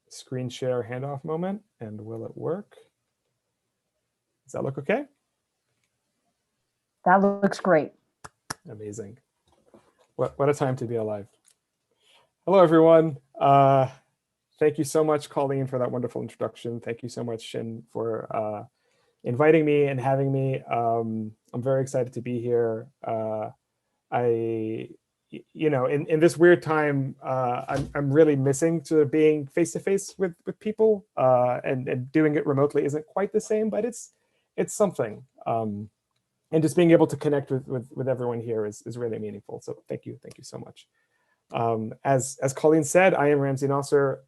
screen share handoff moment, and will it work? Does that look okay? That looks great. Amazing. What a time to be alive. Hello, everyone. Thank you so much, Colleen, for that wonderful introduction. Thank you so much, Shin, for inviting me and having me. I'm very excited to be here. In this weird time, I'm really missing to being face-to-face with people, and doing it remotely isn't quite the same, but it's something. And just being able to connect with everyone here is really meaningful. So thank you so much. As Colleen said, I am Ramsey Nasser.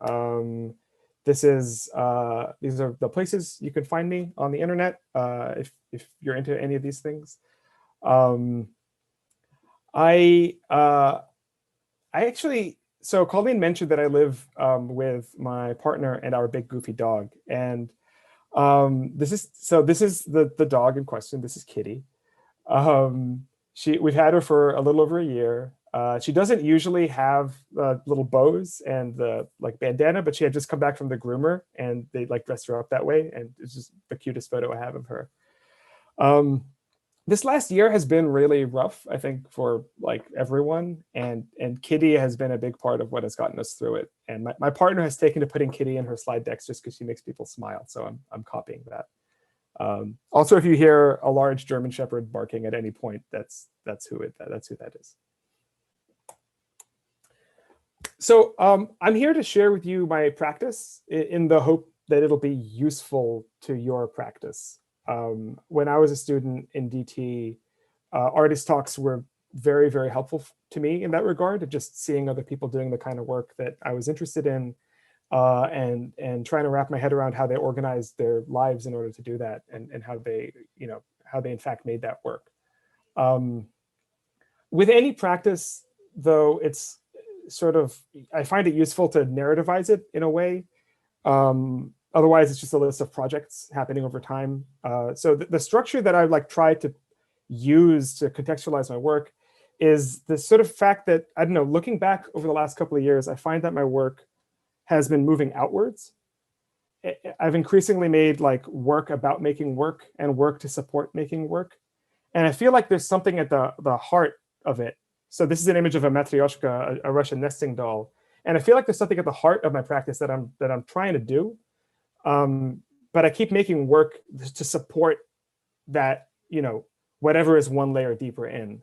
These are the places you can find me on the internet if you're into any of these things. So Colleen mentioned that I live with my partner and our big goofy dog, and this is the dog in question. This is Kitty. We've had her for a little over a year. She doesn't usually have little bows and the bandana, but she had just come back from the groomer, and they dressed her up that way, and it's just the cutest photo I have of her. This last year has been really rough, I think, for everyone, and Kitty has been a big part of what has gotten us through it. And my partner has taken to putting Kitty in her slide decks just because she makes people smile, so I'm copying that. Also, if you hear a large German Shepherd barking at any point, that's who that is. So I'm here to share with you my practice in the hope that it'll be useful to your practice. When I was a student in DT, artist talks were very, very helpful to me in that regard, of just seeing other people doing the kind of work that I was interested in, and trying to wrap my head around how they organized their lives in order to do that, and how they in fact made that work. With any practice, though, it's I find it useful to narrativize it in a way. Otherwise, it's just a list of projects happening over time. So the structure that I tried to use to contextualize my work is the sort of fact that, I don't know, looking back over the last couple of years, I find that my work has been moving outwards. I've increasingly made work about making work and work to support making work. And I feel like there's something at the heart of it. So this is an image of a matryoshka, a Russian nesting doll. And I feel like there's something at the heart of my practice that I'm trying to do. But I keep making work to support that, whatever is one layer deeper in.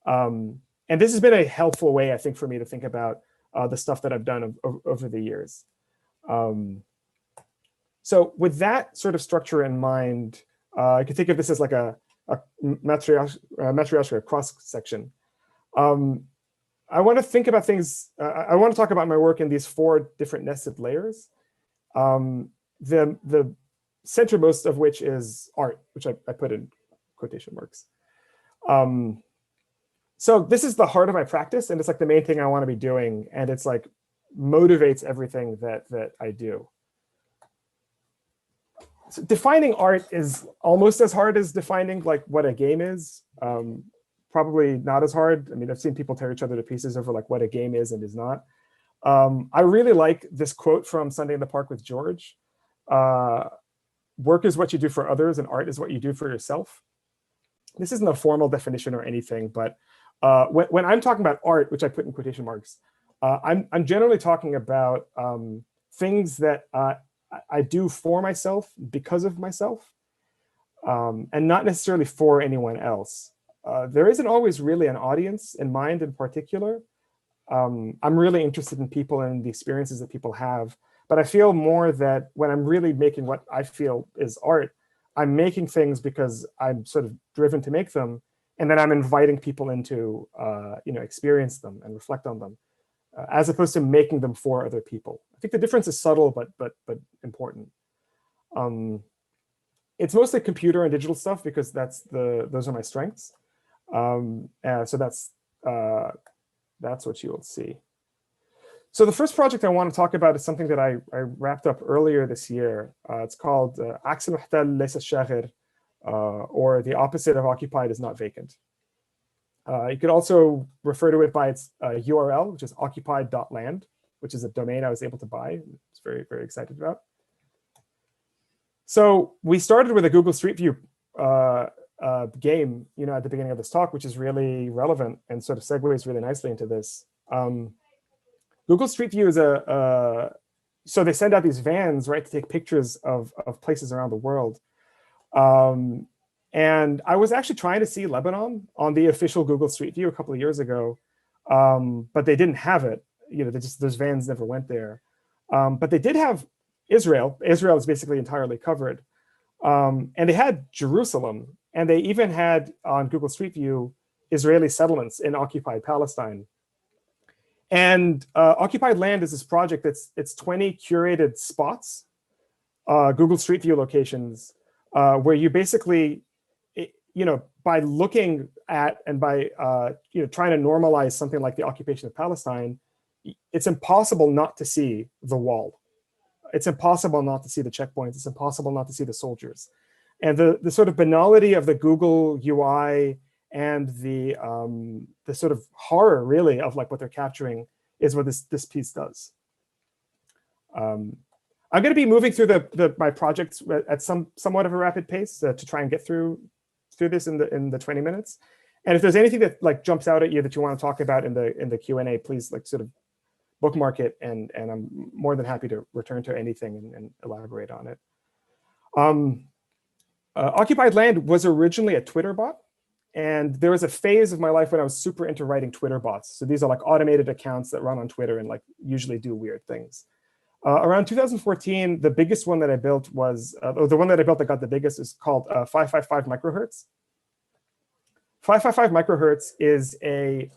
And this has been a helpful way, I think, for me to think about the stuff that I've done over the years. So with that sort of structure in mind, I can think of this as like a matryoshka cross section. I want to think about things. I want to talk about my work in these 4 different nested layers. The centermost of which is art, which I put in quotation marks. So this is the heart of my practice, and it's the main thing I want to be doing, and it's motivates everything that I do. So defining art is almost as hard as defining what a game is. Probably not as hard. I mean, I've seen people tear each other to pieces over what a game is and is not. I really like this quote from Sunday in the Park with George. Work is what you do for others, and art is what you do for yourself. This isn't a formal definition or anything, but when I'm talking about art, which I put in quotation marks, I'm generally talking about things that I do for myself, because of myself, and not necessarily for anyone else. There isn't always really an audience in mind in particular. I'm really interested in people and the experiences that people have. But I feel more that when I'm really making what I feel is art, I'm making things because I'm sort of driven to make them. And then I'm inviting people into experience them and reflect on them, as opposed to making them for other people. I think the difference is subtle, but important. It's mostly computer and digital stuff because those are my strengths. So that's what you will see. So the first project I want to talk about is something that I wrapped up earlier this year. It's called عكس المحتل ليس الشاغر, or the opposite of occupied is not vacant. You could also refer to it by its URL, which is occupied.land. which is a domain I was able to buy. I was very, very excited about. So we started with a Google Street View game, at the beginning of this talk, which is really relevant and sort of segues really nicely into this. Google Street View is so they send out these vans, right, to take pictures of places around the world. And I was actually trying to see Lebanon on the official Google Street View a couple of years ago, but they didn't have it. Those vans never went there. But they did have Israel. Israel is basically entirely covered. And they had Jerusalem. And they even had, on Google Street View, Israeli settlements in occupied Palestine. And Occupied Land is this project it's 20 curated spots, Google Street View locations, where you basically, by looking at and by trying to normalize something like the occupation of Palestine, it's impossible not to see the wall. It's impossible not to see the checkpoints. It's impossible not to see the soldiers. And the sort of banality of the Google UI and the sort of horror, really, of like what they're capturing is what this piece does. I'm going to be moving through my projects at somewhat of a rapid pace to try and get through this in the 20 minutes. And if there's anything that like jumps out at you that you want to talk about in the Q&A, please like sort of bookmark it, and I'm more than happy to return to anything and elaborate on it. Occupied Land was originally a Twitter bot, and there was a phase of my life when I was super into writing Twitter bots. So these are like automated accounts that run on Twitter and like usually do weird things. Around 2014, the biggest one that I built was, or the one that I built that got the biggest is called 555 microhertz. 555 microhertz is a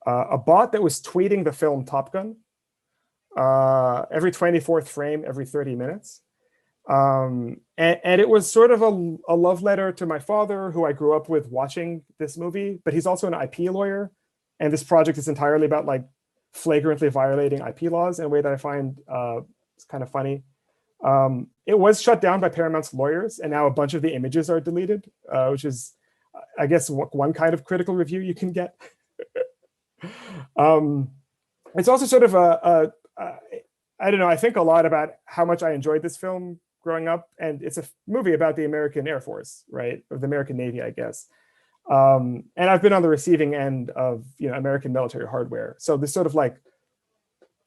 bot that was tweeting the film Top Gun every 24th frame, every 30 minutes. And it was sort of a love letter to my father, who I grew up with watching this movie, but he's also an IP lawyer. And this project is entirely about like flagrantly violating IP laws in a way that I find is kind of funny. It was shut down by Paramount's lawyers, and now a bunch of the images are deleted, which is, I guess, one kind of critical review you can get. It's also sort of I don't know, I think a lot about how much I enjoyed this film growing up, and it's a movie about the American Air Force, right, or the American Navy, I guess. And I've been on the receiving end of American military hardware, so this sort of like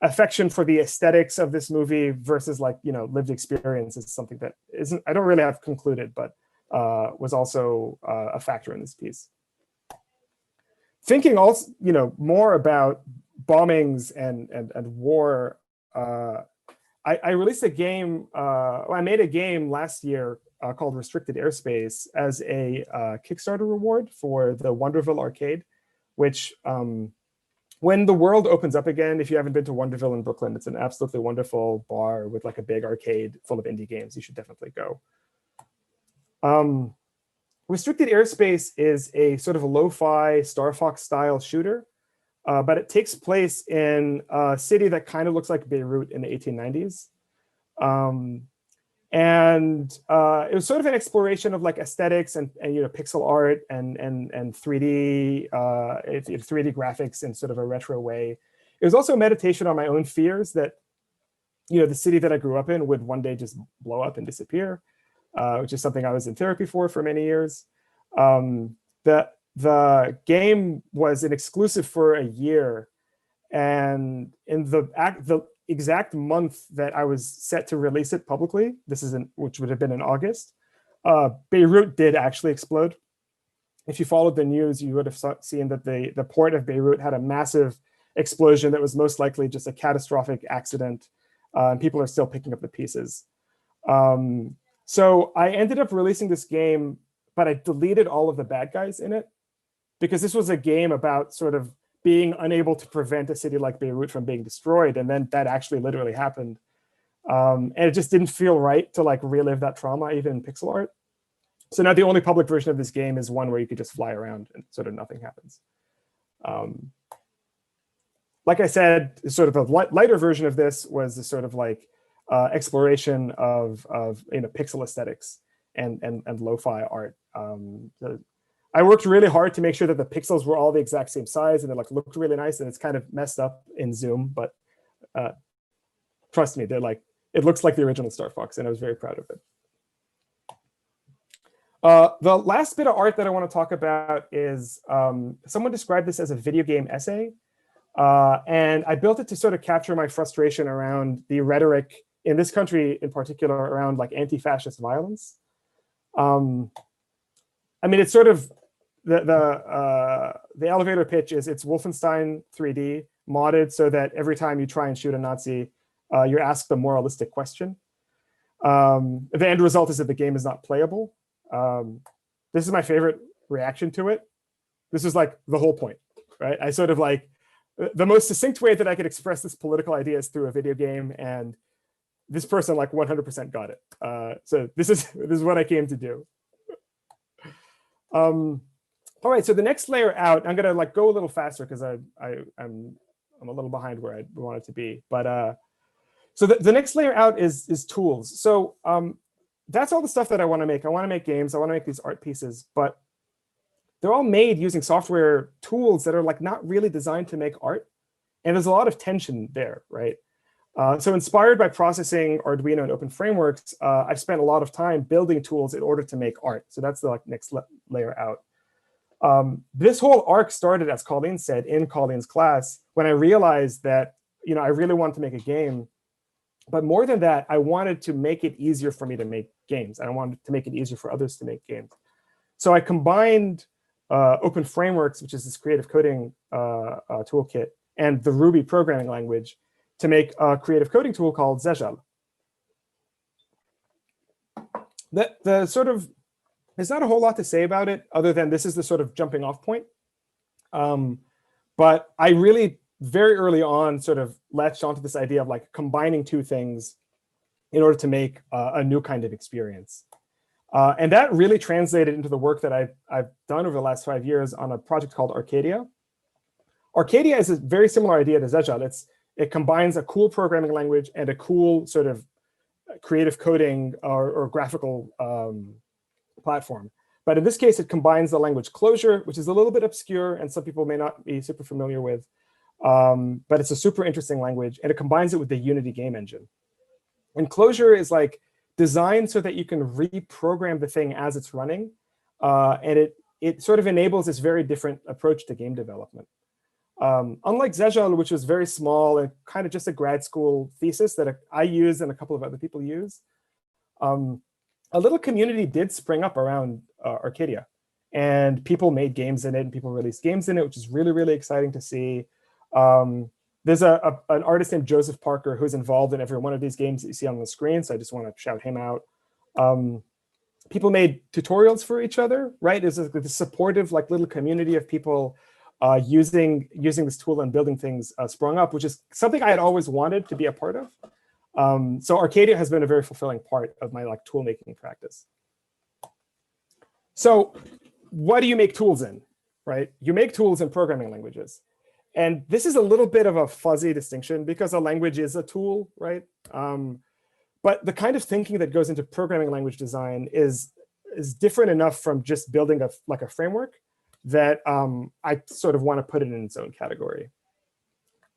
affection for the aesthetics of this movie versus like lived experience is something that I don't really have concluded, but was also a factor in this piece. Thinking also more about bombings and war. I released a game, I made a game last year called Restricted Airspace as a Kickstarter reward for the Wonderville arcade, which when the world opens up again, if you haven't been to Wonderville in Brooklyn, it's an absolutely wonderful bar with like a big arcade full of indie games. You should definitely go. Restricted Airspace is a sort of a lo-fi Star Fox style shooter. But it takes place in a city that kind of looks like Beirut in the 1890s. And it was sort of an exploration of like aesthetics and pixel art and 3D 3D graphics in sort of a retro way. It was also a meditation on my own fears that the city that I grew up in would one day just blow up and disappear, which is something I was in therapy for many years. The game was an exclusive for a year, and in the exact month that I was set to release it publicly, which would have been in August, Beirut did actually explode. If you followed the news, you would have seen that the port of Beirut had a massive explosion that was most likely just a catastrophic accident, and people are still picking up the pieces. So I ended up releasing this game, but I deleted all of the bad guys in it, because this was a game about sort of being unable to prevent a city like Beirut from being destroyed. And then that actually literally happened. And it just didn't feel right to like relive that trauma, even in pixel art. So now the only public version of this game is one where you could just fly around and sort of nothing happens. Like I said, sort of a lighter version of this was this sort of like exploration of pixel aesthetics and lo-fi art. I worked really hard to make sure that the pixels were all the exact same size and they like looked really nice. And it's kind of messed up in Zoom, but trust me, they're like, it looks like the original Star Fox, and I was very proud of it. The last bit of art that I want to talk about is someone described this as a video game essay. And I built it to sort of capture my frustration around the rhetoric in this country in particular around like anti-fascist violence. I mean, it's sort of the elevator pitch is it's Wolfenstein 3D modded so that every time you try and shoot a Nazi, you're asked a moralistic question. The end result is that the game is not playable. This is my favorite reaction to it. This is like the whole point, right? I sort of like, the most succinct way that I could express this political idea is through a video game, and this person like 100% got it. So this is what I came to do. All right, so the next layer out, I'm gonna like go a little faster because I'm a little behind where I wanted to be. But so the next layer out is tools. So that's all the stuff that I want to make. I want to make games. I want to make these art pieces, but they're all made using software tools that are like not really designed to make art. And there's a lot of tension there, right? So inspired by processing Arduino and open frameworks, I've spent a lot of time building tools in order to make art. So that's the like next layer out. This whole arc started, as Colleen said, in Colleen's class, when I realized that I really wanted to make a game. But more than that, I wanted to make it easier for me to make games. And I wanted to make it easier for others to make games. So I combined open frameworks, which is this creative coding toolkit, and the Ruby programming language to make a creative coding tool called Zajal. There's not a whole lot to say about it other than this is the sort of jumping off point. But I really very early on sort of latched onto this idea of like combining two things in order to make a new kind of experience. And that really translated into the work that I've done over the last 5 years on a project called Arcadia. Arcadia is a very similar idea to Zajal. It combines a cool programming language and a cool sort of creative coding or graphical platform. But in this case, it combines the language Clojure, which is a little bit obscure and some people may not be super familiar with. But it's a super interesting language, and it combines it with the Unity game engine. And Clojure is like designed so that you can reprogram the thing as it's running. And it sort of enables this very different approach to game development. Unlike Zajal, which was very small and kind of just a grad school thesis that I use and a couple of other people use, a little community did spring up around Arcadia. And people made games in it, and people released games in it, which is really, really exciting to see. There's an artist named Joseph Parker who's involved in every one of these games that you see on the screen, so I just want to shout him out. People made tutorials for each other, right? There's a supportive like little community of people using this tool and building things sprung up, which is something I had always wanted to be a part of. So Arcadia has been a very fulfilling part of my like tool making practice. So what do you make tools in, right? You make tools in programming languages. And this is a little bit of a fuzzy distinction because a language is a tool, right? But the kind of thinking that goes into programming language design is different enough from just building a framework that I sort of want to put it in its own category.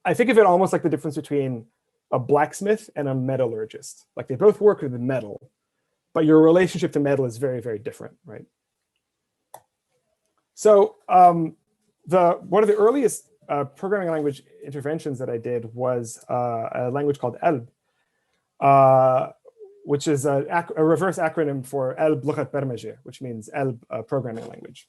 I think of it almost like the difference between a blacksmith and a metallurgist. Like they both work with metal, but your relationship to metal is very, very different, right? So one of the earliest programming language interventions that I did was a language called ELB, which is a reverse acronym for ELB Lughat Bermajeh, which means ELB programming language.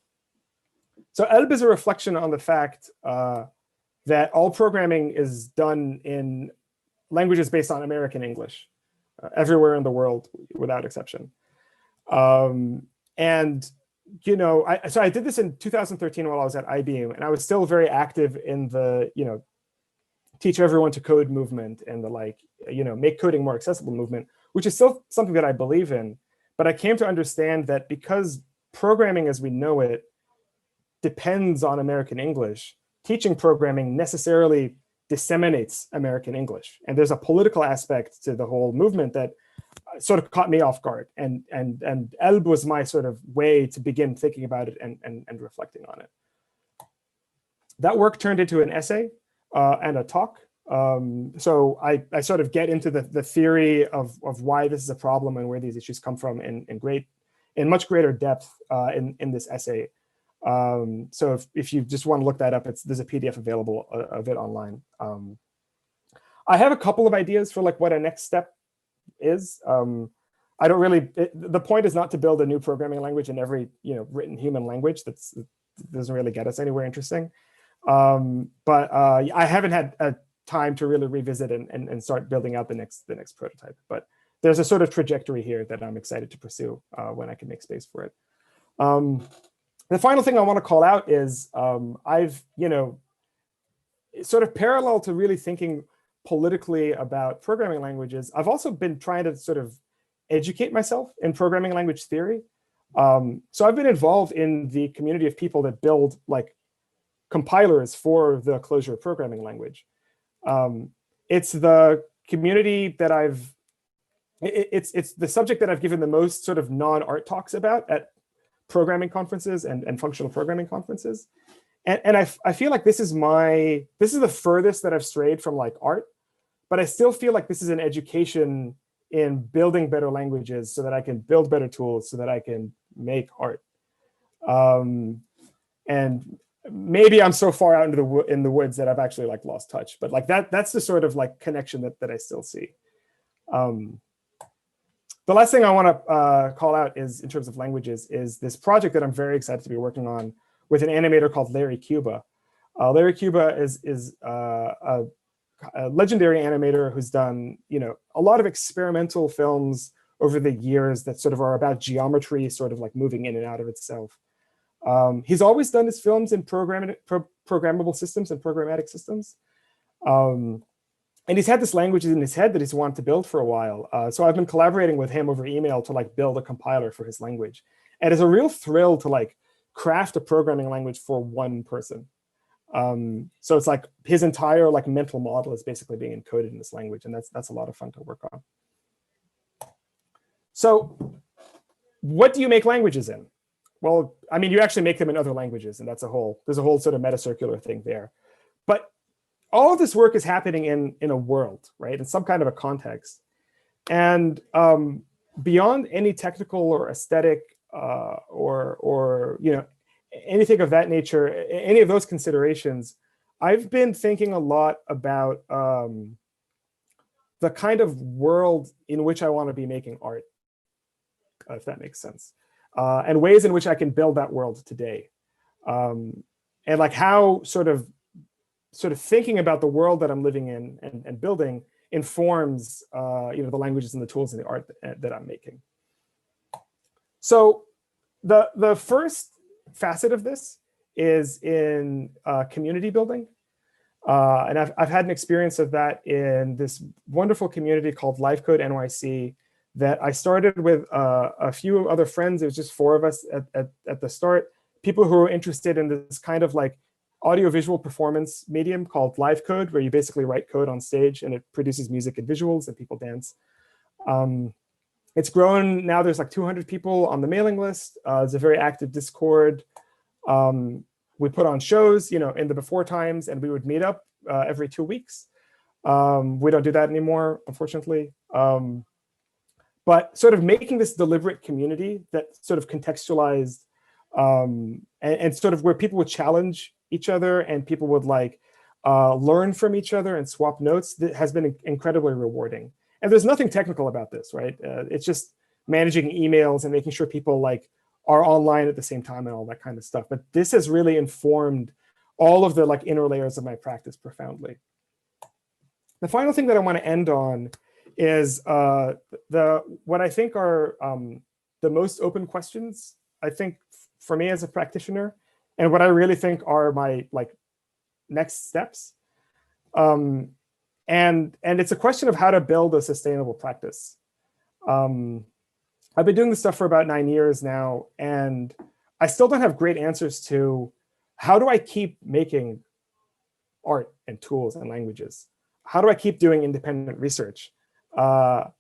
So ELB is a reflection on the fact that all programming is done in languages based on American English, everywhere in the world without exception. So I did this in 2013 while I was at IBM, and I was still very active in the, teach everyone to code movement and the make coding more accessible movement, which is still something that I believe in. But I came to understand that because programming as we know it depends on American English, teaching programming necessarily disseminates American English. And there's a political aspect to the whole movement that sort of caught me off guard. And Elb was my sort of way to begin thinking about it and reflecting on it. That work turned into an essay and a talk. So I sort of get into the theory of why this is a problem and where these issues come from in much greater depth in this essay. So if you just want to look that up, there's a PDF available of it online. I have a couple of ideas for like what a next step is. I don't really, the point is not to build a new programming language in every written human language. That doesn't really get us anywhere interesting. But I haven't had a time to really revisit and start building out the next prototype. But there's a sort of trajectory here that I'm excited to pursue when I can make space for it. The final thing I want to call out is I've, sort of parallel to really thinking politically about programming languages, I've also been trying to sort of educate myself in programming language theory. So I've been involved in the community of people that build like compilers for the Clojure programming language. It's the community that it's the subject that I've given the most sort of non-art talks about at programming conferences and functional programming conferences. And I feel like this is the furthest that I've strayed from like art, but I still feel like this is an education in building better languages so that I can build better tools so that I can make art. And maybe I'm so far out in the woods that I've actually like lost touch, but like that's the sort of like connection that I still see. The last thing I want to call out is in terms of languages is this project that I'm very excited to be working on with an animator called Larry Cuba. Larry Cuba is a legendary animator who's done a lot of experimental films over the years that sort of are about geometry sort of like moving in and out of itself. He's always done his films in programmable systems and programmatic systems. And he's had this language in his head that he's wanted to build for a while. So I've been collaborating with him over email to like build a compiler for his language. And it's a real thrill to like craft a programming language for one person. So it's like his entire like mental model is basically being encoded in this language. And that's a lot of fun to work on. So what do you make languages in? Well, I mean, you actually make them in other languages, and there's a whole sort of metacircular thing there. But all of this work is happening in a world, right? In some kind of a context. And beyond any technical or aesthetic or anything of that nature, any of those considerations, I've been thinking a lot about the kind of world in which I want to be making art, if that makes sense. And ways in which I can build that world today. And like how sort of thinking about the world that I'm living in and building informs the languages and the tools and the art that I'm making. So the first facet of this is in community building. And I've had an experience of that in this wonderful community called LifeCode NYC that I started with a few other friends. It was just 4 of us at the start, people who were interested in this kind of like audiovisual performance medium called LifeCode, where you basically write code on stage and it produces music and visuals and people dance. It's grown, now there's like 200 people on the mailing list. It's a very active Discord. We put on shows, in the before times, and we would meet up every 2 weeks. We don't do that anymore, unfortunately. But sort of making this deliberate community that sort of contextualized and sort of where people would challenge each other and people would like learn from each other and swap notes, that has been incredibly rewarding. And there's nothing technical about this, right? It's just managing emails and making sure people like are online at the same time and all that kind of stuff. But this has really informed all of the like inner layers of my practice profoundly. The final thing that I want to end on is what I think are the most open questions, I think, for me as a practitioner, and what I really think are my like next steps. And it's a question of how to build a sustainable practice. I've been doing this stuff for about 9 years now, and I still don't have great answers to how do I keep making art and tools and languages? How do I keep doing independent research? How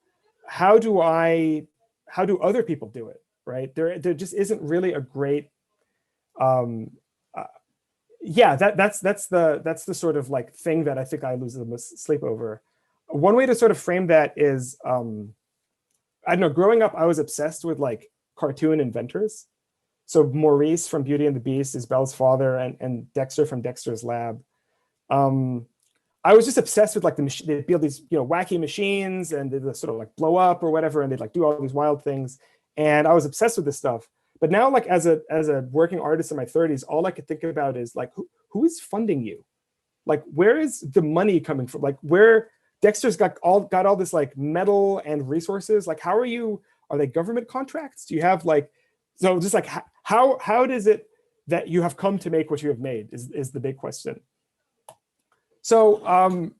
how do other people do it, right? There just isn't really a great, yeah, that's the sort of like thing that I think I lose the most sleep over. One way to sort of frame that is, I don't know, growing up, I was obsessed with like cartoon inventors. So Maurice from Beauty and the Beast is Belle's father, and Dexter from Dexter's Lab. I was just obsessed with like they'd build these, wacky machines, and they'd sort of like blow up or whatever, and they'd like do all these wild things. And I was obsessed with this stuff. But now, like as a working artist in my 30s, all I could think about is like, who is funding you? Like, where is the money coming from? Like, where Dexter's got all this like metal and resources. Like, are they government contracts? Do you have like, so just like how does it that you have come to make what you have made is the big question. So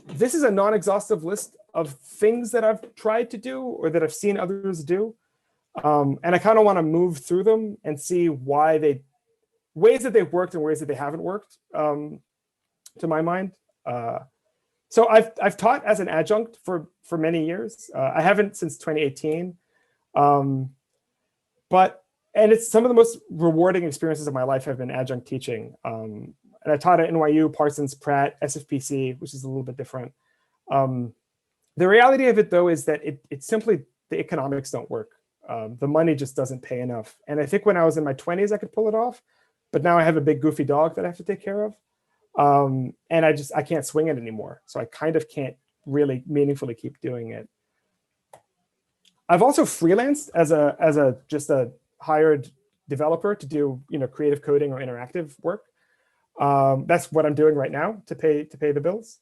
this is a non-exhaustive list of things that I've tried to do or that I've seen others do. And I kind of want to move through them and see ways that they've worked and ways that they haven't worked, to my mind. So I've taught as an adjunct for many years. I haven't since 2018. And it's some of the most rewarding experiences of my life have been adjunct teaching. And I taught at NYU, Parsons, Pratt, SFPC, which is a little bit different. The reality of it, though, is that it's simply the economics don't work. The money just doesn't pay enough. And I think when I was in my 20s, I could pull it off. But now I have a big goofy dog that I have to take care of. And I can't swing it anymore. So I kind of can't really meaningfully keep doing it. I've also freelanced as just a hired developer to do creative coding or interactive work. That's what I'm doing right now to pay the bills.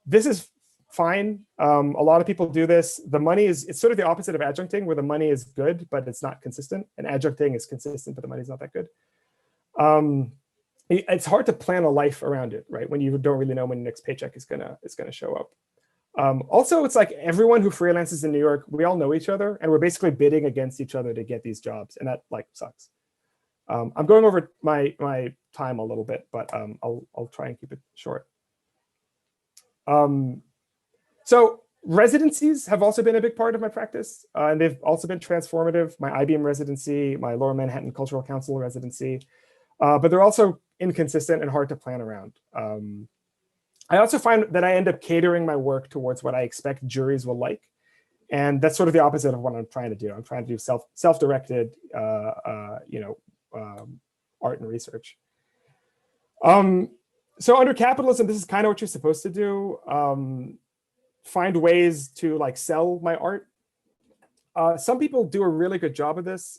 This is fine. A lot of people do this. The money it's sort of the opposite of adjuncting, where the money is good, but it's not consistent. And adjuncting is consistent, but the money's not that good. It's hard to plan a life around it, right? When you don't really know when your next paycheck is gonna show up. Also, it's like everyone who freelances in New York, we all know each other, and we're basically bidding against each other to get these jobs, and that like sucks. I'm going over my time a little bit, but I'll try and keep it short. So residencies have also been a big part of my practice, and they've also been transformative. My IBM residency, my Lower Manhattan Cultural Council residency, but they're also inconsistent and hard to plan around. I also find that I end up catering my work towards what I expect juries will like. And that's sort of the opposite of what I'm trying to do. I'm trying to do self-directed, art and research. So under capitalism, this is kind of what you're supposed to do. Find ways to like sell my art. Some people do a really good job of this.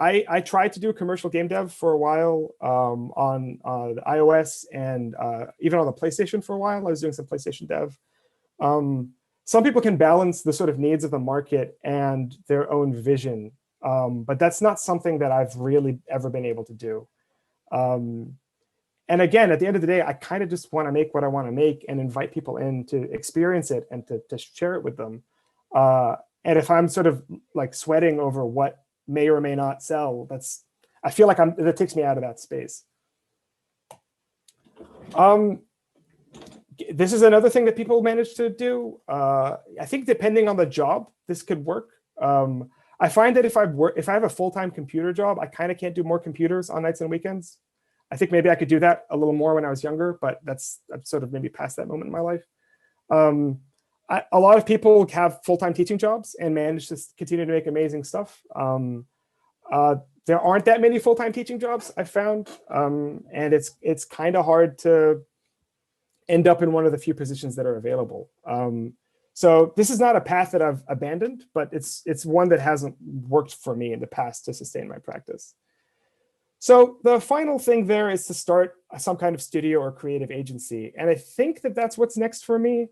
I tried to do commercial game dev for a while on the iOS and even on the PlayStation for a while. I was doing some PlayStation dev. Some people can balance the sort of needs of the market and their own vision, but that's not something that I've really ever been able to do. And again, at the end of the day, I kind of just want to make what I want to make and invite people in to experience it and to share it with them. And if I'm sort of like sweating over what may or may not sell, I feel like that takes me out of that space. This is another thing that people manage to do. I think depending on the job, this could work. I find that if I have a full-time computer job, I kind of can't do more computers on nights and weekends. I think maybe I could do that a little more when I was younger, but I'm sort of maybe past that moment in my life. A lot of people have full-time teaching jobs and manage to continue to make amazing stuff. There aren't that many full-time teaching jobs, I found, and it's kind of hard to end up in one of the few positions that are available. So this is not a path that I've abandoned, but it's one that hasn't worked for me in the past to sustain my practice. So the final thing there is to start some kind of studio or creative agency. And I think that that's what's next for me.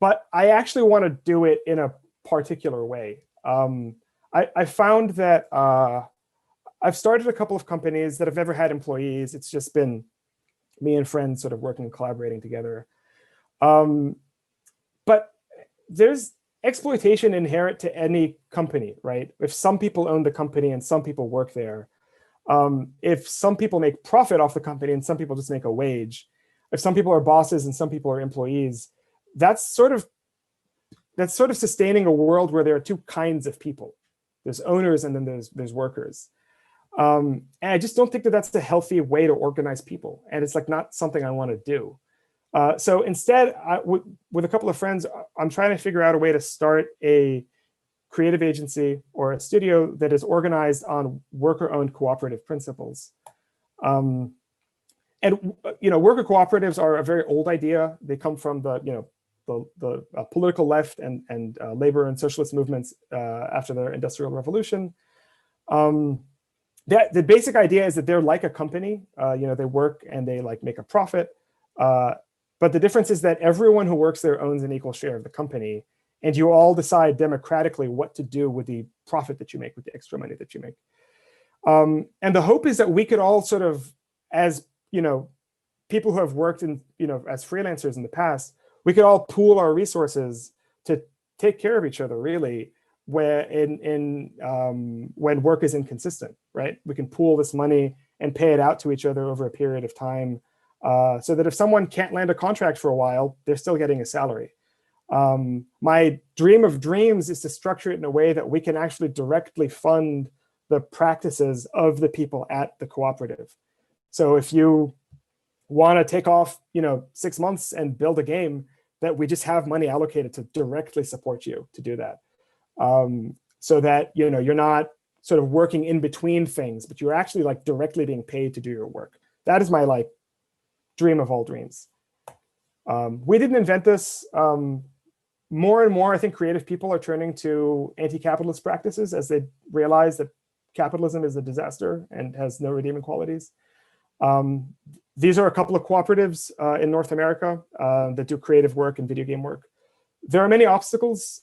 But I actually want to do it in a particular way. I found that I've started a couple of companies that have never had employees. It's just been me and friends sort of working and collaborating together. But there's exploitation inherent to any company, right? If some people own the company and some people work there, if some people make profit off the company and some people just make a wage, if some people are bosses and some people are employees, that's sort of that's sort of sustaining a world where there are two kinds of people. There's owners and then there's workers. And I just don't think that that's a healthy way to organize people. And it's like not something I want to do. So instead, with a couple of friends, I'm trying to figure out a way to start a creative agency or a studio that is organized on worker-owned cooperative principles. And worker cooperatives are a very old idea. They come from the political left and labor and socialist movements after the Industrial Revolution. The basic idea is that they're like a company. They work and they like make a profit. But the difference is that everyone who works there owns an equal share of the company, and you all decide democratically what to do with the profit that you make, with the extra money that you make. And the hope is that we could all sort of, as people who have worked in as freelancers in the past, we could all pool our resources to take care of each other, really, when work is inconsistent, right? We can pool this money and pay it out to each other over a period of time, so that if someone can't land a contract for a while, they're still getting a salary. My dream of dreams is to structure it in a way that we can actually directly fund the practices of the people at the cooperative. So if you want to take off 6 months and build a game, that we just have money allocated to directly support you to do that. So that you're not sort of working in between things, but you're actually like directly being paid to do your work. That is my like dream of all dreams. We didn't invent this. More and more, I think creative people are turning to anti-capitalist practices as they realize that capitalism is a disaster and has no redeeming qualities. These are a couple of cooperatives in North America that do creative work and video game work. There are many obstacles,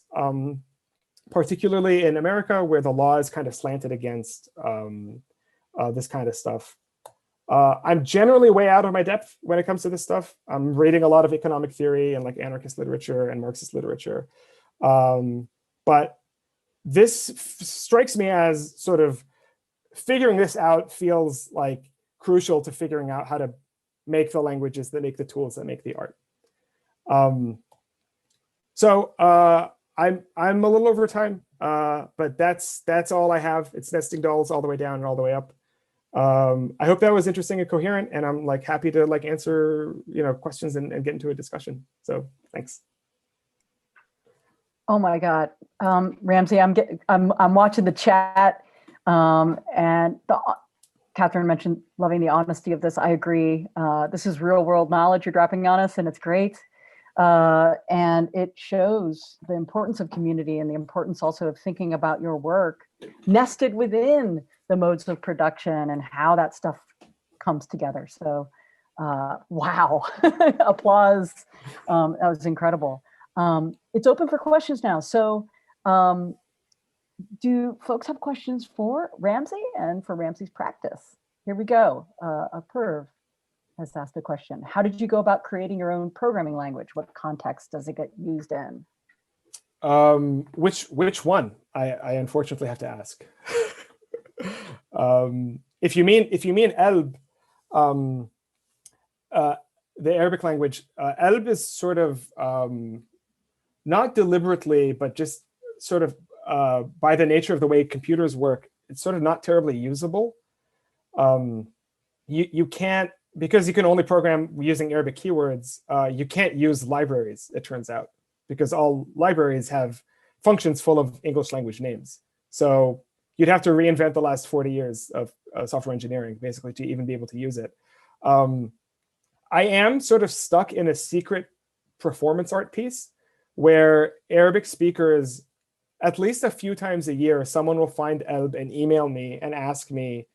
particularly in America, where the law is kind of slanted against this kind of stuff. I'm generally way out of my depth when it comes to this stuff. I'm reading a lot of economic theory and like anarchist literature and Marxist literature. But this strikes me as sort of figuring this out feels like crucial to figuring out how to make the languages that make the tools that make the art. I'm a little over time, but that's all I have. It's nesting dolls all the way down and all the way up. I hope that was interesting and coherent, and I'm like happy to like answer questions and get into a discussion. So thanks. Oh my God, Ramsey, I'm watching the chat, and Catherine mentioned loving the honesty of this. I agree. This is real world knowledge you're dropping on us, and it's great. And it shows the importance of community and the importance also of thinking about your work nested within the modes of production and how that stuff comes together. So, wow, applause. That was incredible. It's open for questions now. So do folks have questions for Ramsey and for Ramsey's practice? Here we go. Perv has asked a question. How did you go about creating your own programming language? What context does it get used in? Which one? I unfortunately have to ask. If you mean Elb, the Arabic language, Elb is sort of not deliberately, but just sort of by the nature of the way computers work, it's sort of not terribly usable. You can't, because you can only program using Arabic keywords, you can't use libraries, it turns out, because all libraries have functions full of English language names. So you'd have to reinvent the last 40 years of software engineering, basically, to even be able to use it. I am sort of stuck in a secret performance art piece where Arabic speakers, at least a few times a year, someone will find Elb and email me and ask me,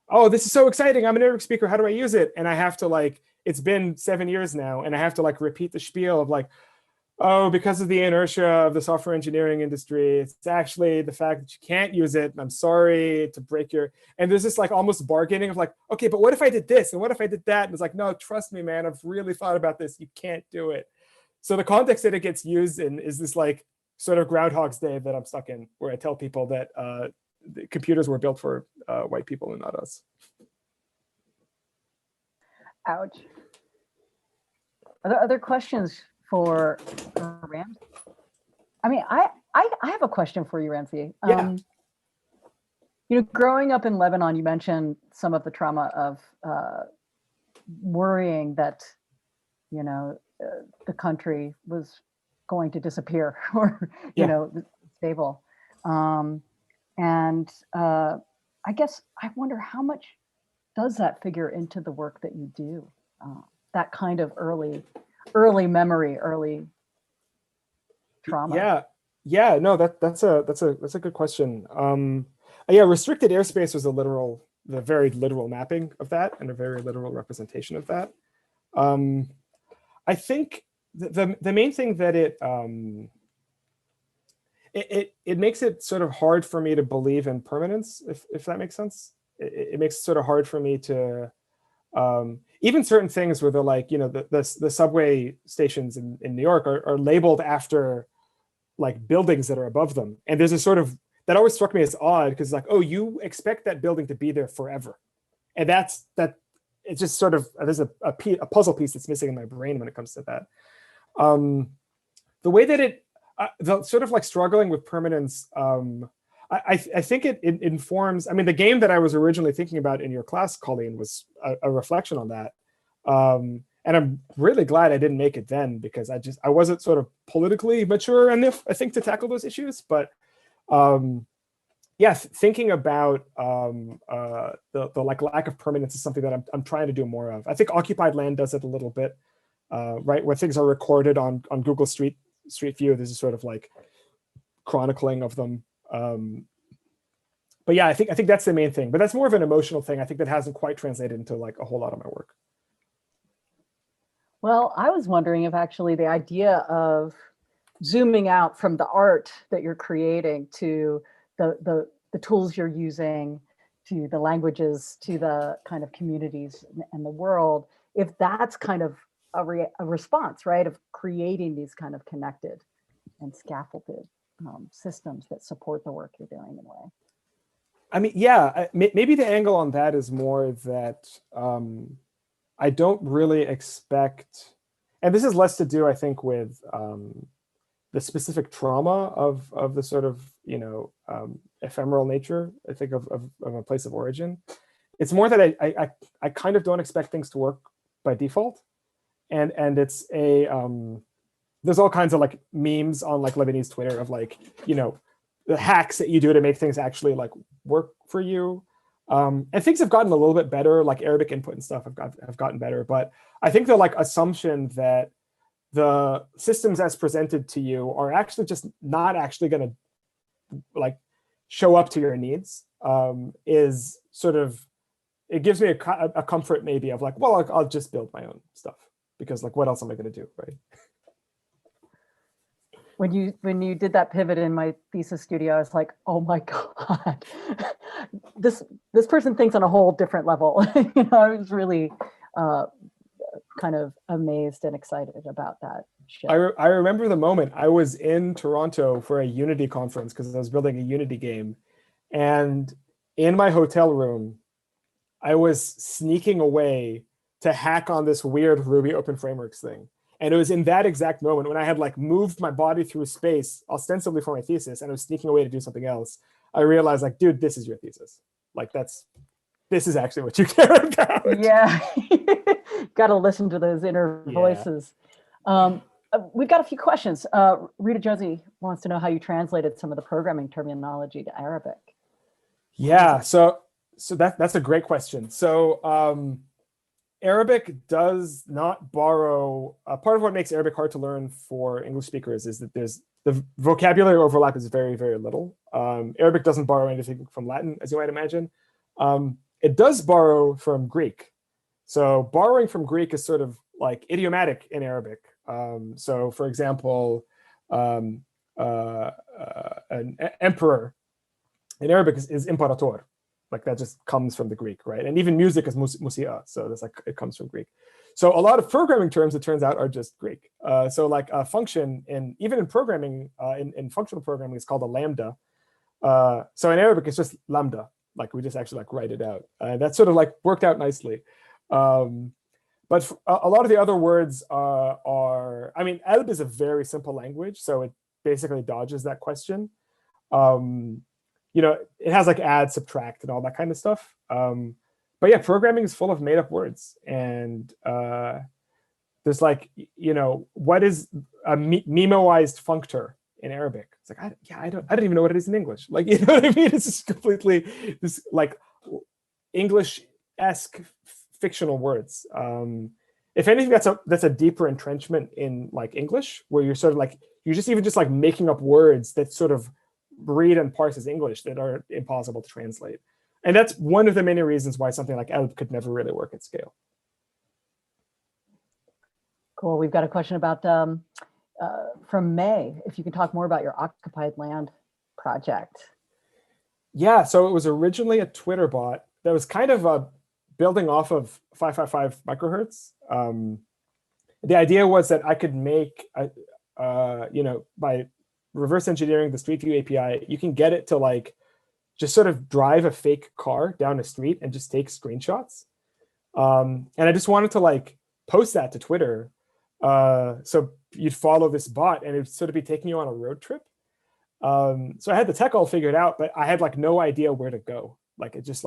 oh, this is so exciting, I'm an Arabic speaker, how do I use it? And I have to like, it's been 7 years now, and I have to like repeat the spiel of like, oh, because of the inertia of the software engineering industry, it's actually the fact that you can't use it, and I'm sorry to break your, and there's this like almost bargaining of like, okay, but what if I did this? And what if I did that? And it's like, no, trust me, man, I've really thought about this, you can't do it. So the context that it gets used in is this like sort of Groundhog's Day that I'm stuck in, where I tell people that the computers were built for white people and not us. Ouch. Are there other questions for Ramsey? I mean, I have a question for you, Ramsey. Yeah, Growing up in Lebanon, you mentioned some of the trauma of worrying that, the country was going to disappear or, yeah. stable. And I guess I wonder how much does that figure into the work that you do? That kind of early memory, early trauma. Yeah. No, that's a good question. Yeah, restricted airspace was the very literal mapping of that and a very literal representation of that. I think the main thing that it makes it sort of hard for me to believe in permanence, if that makes sense. It makes it sort of hard for me to even certain things where they're like, the subway stations in New York are labeled after like buildings that are above them. And there's a sort of, that always struck me as odd because like, oh, you expect that building to be there forever. And it's just sort of, there's a puzzle piece that's missing in my brain when it comes to that. The way that the sort of like struggling with permanence, I think it informs, I mean, the game that I was originally thinking about in your class, Colleen, was a reflection on that. And I'm really glad I didn't make it then because I wasn't sort of politically mature enough, I think, to tackle those issues. But yeah, thinking about the like lack of permanence is something that I'm trying to do more of. I think Occupied Land does it a little bit, right? Where things are recorded on Google Street View, there's a sort of like chronicling of them. But yeah, I think that's the main thing. But that's more of an emotional thing. I think that hasn't quite translated into like a whole lot of my work. Well, I was wondering if actually the idea of zooming out from the art that you're creating to the tools you're using, to the languages, to the kind of communities and the world, if that's kind of a response, right, of creating these kind of connected and scaffolded systems that support the work you're doing in a way. I mean, yeah, maybe the angle on that is more that I don't really expect, and this is less to do, I think, with the specific trauma of the sort of, ephemeral nature, I think, of a place of origin. It's more that I kind of don't expect things to work by default. And it's there's all kinds of like memes on like Lebanese Twitter of like, the hacks that you do to make things actually like work for you. And things have gotten a little bit better, like Arabic input and stuff have gotten better. But I think the like assumption that the systems as presented to you are actually just not actually going to like show up to your needs is sort of, it gives me a comfort maybe of like, well, I'll just build my own stuff because like, what else am I going to do, right? When you did that pivot in my thesis studio, I was like, oh my God, this person thinks on a whole different level. I was really kind of amazed and excited about that shift. I remember the moment I was in Toronto for a Unity conference because I was building a Unity game. And in my hotel room, I was sneaking away to hack on this weird Ruby Open Frameworks thing. And it was in that exact moment when I had like moved my body through space, ostensibly for my thesis, and I was sneaking away to do something else. I realized like, dude, this is your thesis. Like this is actually what you care about. Yeah, got to listen to those inner voices. We've got a few questions. Rita Josie wants to know how you translated some of the programming terminology to Arabic. Yeah, so that's a great question. So Arabic does not borrow, part of what makes Arabic hard to learn for English speakers is that the vocabulary overlap is very, very little. Arabic doesn't borrow anything from Latin, as you might imagine. It does borrow from Greek. So borrowing from Greek is sort of like idiomatic in Arabic. So for example, an emperor in Arabic is imperator. Like that just comes from the Greek, right? And even music is musia, so that's like it comes from Greek. So a lot of programming terms, it turns out, are just Greek. So like a function, even in programming, in functional programming, it's called a lambda. So in Arabic, it's just lambda. Like we just actually like write it out. That sort of like worked out nicely. But a lot of the other words are, I mean, Alb is a very simple language, so it basically dodges that question. It has like add, subtract, and all that kind of stuff. But yeah, programming is full of made up words, and there's like, what is a memoized functor in Arabic? It's like, I don't even know what it is in English. Like, you know what I mean? It's just completely this like English-esque fictional words. If anything, that's a deeper entrenchment in like English, where you're sort of like, you're just even just like making up words that sort of read and parse as English that are impossible to translate. And that's one of the many reasons why something like ELB could never really work at scale. Cool. We've got a question about from May. If you can talk more about your occupied land project. Yeah, so it was originally a Twitter bot that was kind of building off of 555 microhertz. The idea was that I could make, by reverse engineering the Street View API, you can get it to like just sort of drive a fake car down a street and just take screenshots. And I just wanted to like post that to Twitter. So you'd follow this bot and it'd sort of be taking you on a road trip. So I had the tech all figured out, but I had like no idea where to go. Like it was just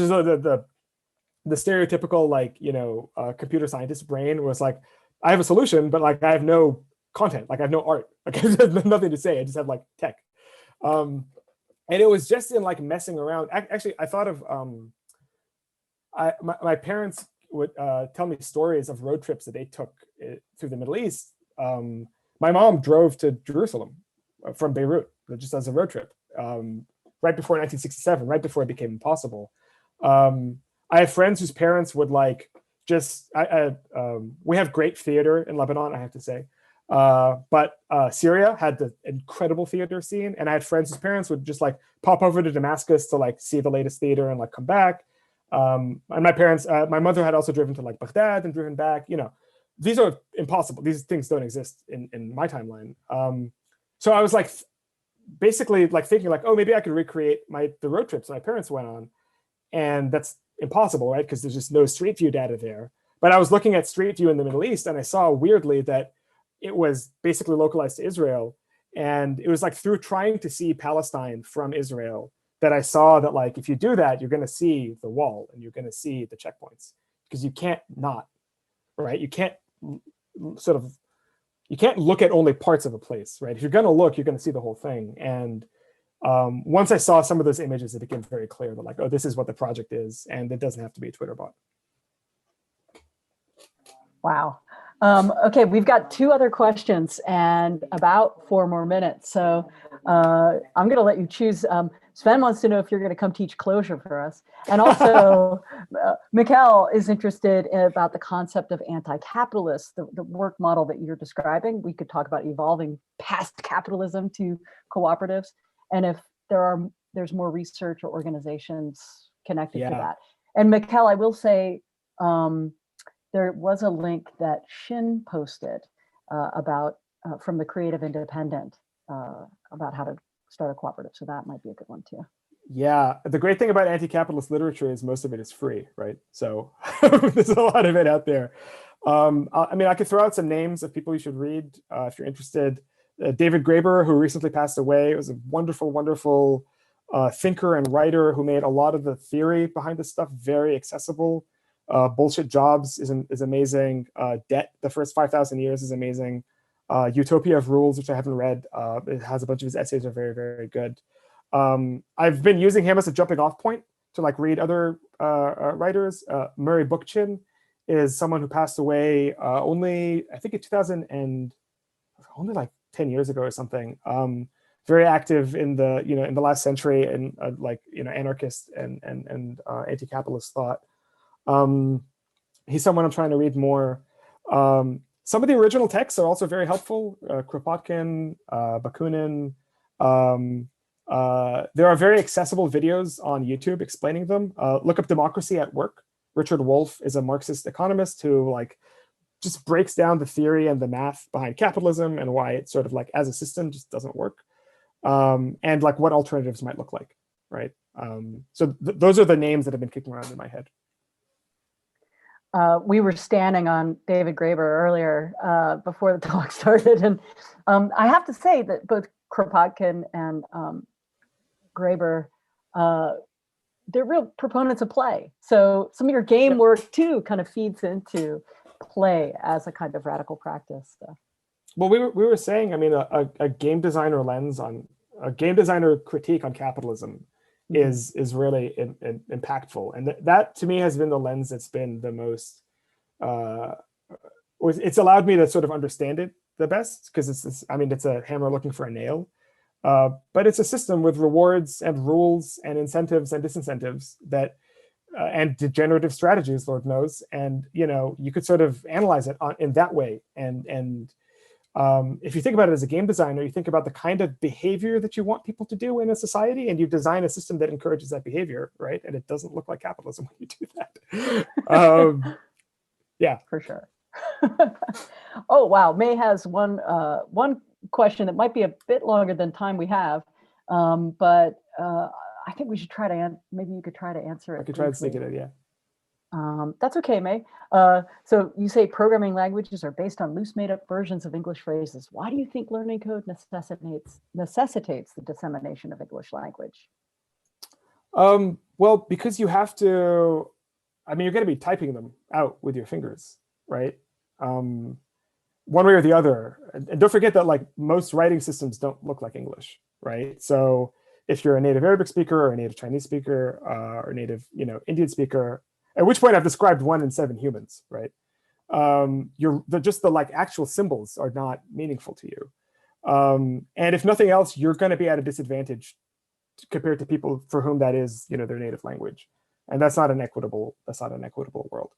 the stereotypical like, computer scientist brain was like, I have a solution, but like I have no content, like I have no art, like I have nothing to say. I just have like tech. And it was just in like messing around. Actually, I thought of, my parents would tell me stories of road trips that they took through the Middle East. My mom drove to Jerusalem from Beirut just as a road trip right before 1967, right before it became impossible. I have friends whose parents would like we have great theater in Lebanon, I have to say. But Syria had the incredible theater scene, and I had friends whose parents would just like pop over to Damascus to like see the latest theater and like come back. And my mother had also driven to like Baghdad and driven back. These are impossible. These things don't exist in my timeline. So I was like, basically like thinking like, oh, maybe I could recreate the road trips my parents went on, and that's impossible, right? Because there's just no Street View data there. But I was looking at Street View in the Middle East, and I saw weirdly that it was basically localized to Israel. And it was like through trying to see Palestine from Israel that I saw that like, if you do that, you're going to see the wall and you're going to see the checkpoints, because you can't not, right? You can't look at only parts of a place, right? If you're going to look, you're going to see the whole thing. And once I saw some of those images, it became very clear that like, oh, this is what the project is. And it doesn't have to be a Twitter bot. Wow. Okay, we've got 2 other questions and about 4 more minutes. So I'm going to let you choose. Sven wants to know if you're going to come teach Clojure for us. And also, Mikhail is interested about the concept of anti-capitalist, the work model that you're describing. We could talk about evolving past capitalism to cooperatives, and if there's more research or organizations connected to that. And Mikhail, I will say, there was a link that Shin posted about from the Creative Independent about how to start a cooperative. So that might be a good one too. Yeah, the great thing about anti-capitalist literature is most of it is free, right? So there's a lot of it out there. I could throw out some names of people you should read if you're interested. David Graeber, who recently passed away, was a wonderful, wonderful thinker and writer who made a lot of the theory behind this stuff very accessible. Bullshit Jobs is amazing. Debt, the first 5,000 years is amazing. Utopia of Rules, which I haven't read, it has a bunch of his essays are very, very good. I've been using him as a jumping off point to like read other writers. Murray Bookchin is someone who passed away only, I think in 2000 and only like 10 years ago or something. Very active in the, in the last century and anarchist and anti-capitalist thought. He's someone I'm trying to read more. Some of the original texts are also very helpful. Kropotkin, Bakunin. There are very accessible videos on YouTube explaining them. Look up Democracy at Work. Richard Wolff is a Marxist economist who just breaks down the theory and the math behind capitalism and why it sort of as a system just doesn't work. And what alternatives might look like, right? So those are the names that have been kicking around in my head. we were standing on David Graeber earlier before the talk started, and I have to say that both Kropotkin and Graeber, they're real proponents of play. So some of your game work too kind of feeds into play as a kind of radical practice. So. Well, we were saying, I mean, a game designer lens on a game designer critique on capitalism is really impactful, and that to me has been the lens that's been the most. It's allowed me to sort of understand it the best, because it's I mean, it's a hammer looking for a nail, but it's a system with rewards and rules and incentives and disincentives that. And degenerative strategies, Lord knows, and you could sort of analyze it in that way. And if you think about it as a game designer, you think about the kind of behavior that you want people to do in a society, and you design a system that encourages that behavior, right? And it doesn't look like capitalism when you do that. Yeah, for sure. Oh wow, May has one question that might be a bit longer than time we have, but. I think we should try to, maybe you could try to answer it. I could try to sneak it in, yeah. That's okay, May. So you say programming languages are based on loose made up versions of English phrases. Why do you think learning code necessitates the dissemination of English language? Well, because you have to, I mean, you're going to be typing them out with your fingers, right? One way or the other. And don't forget that like most writing systems don't look like English, right? So if you're a native Arabic speaker or a native Chinese speaker or native, Indian speaker, at which point I've described 1 in 7 humans, right? Just the like actual symbols are not meaningful to you. And if nothing else, you're going to be at a disadvantage compared to people for whom that is, their native language. And that's not an equitable world.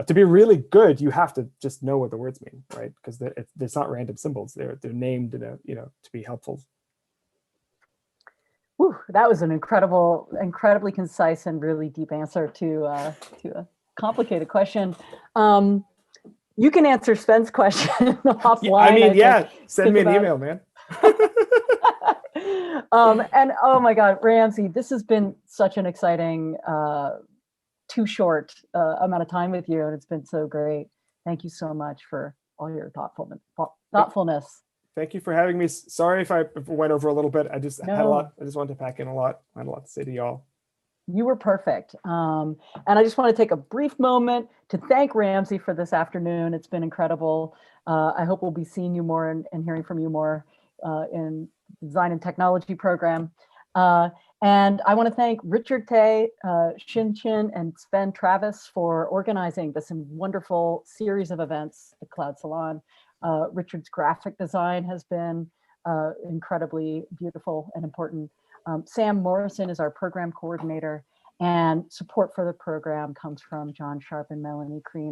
To be really good, you have to just know what the words mean, right? Because it's not random symbols. They're named to be helpful. Whew, that was an incredibly concise and really deep answer to a complicated question. You can answer Sven's question offline. Yeah, send me an email, man. And oh my God, Ramsey, this has been such an exciting, too short amount of time with you, and it's been so great. Thank you so much for all your thoughtfulness. Thank you for having me. Sorry if I went over a little bit. I just had a lot. I just wanted to pack in a lot. I had a lot to say to y'all. You were perfect. And I just want to take a brief moment to thank Ramsey for this afternoon. It's been incredible. I hope we'll be seeing you more and hearing from you more in the Design and Technology program. And I want to thank Richard Tay, Shin Chin, and Sven Travis for organizing this wonderful series of events at Cloud Salon. Richard's graphic design has been incredibly beautiful and important. Sam Morrison is our program coordinator, and support for the program comes from John Sharp and Melanie Crean.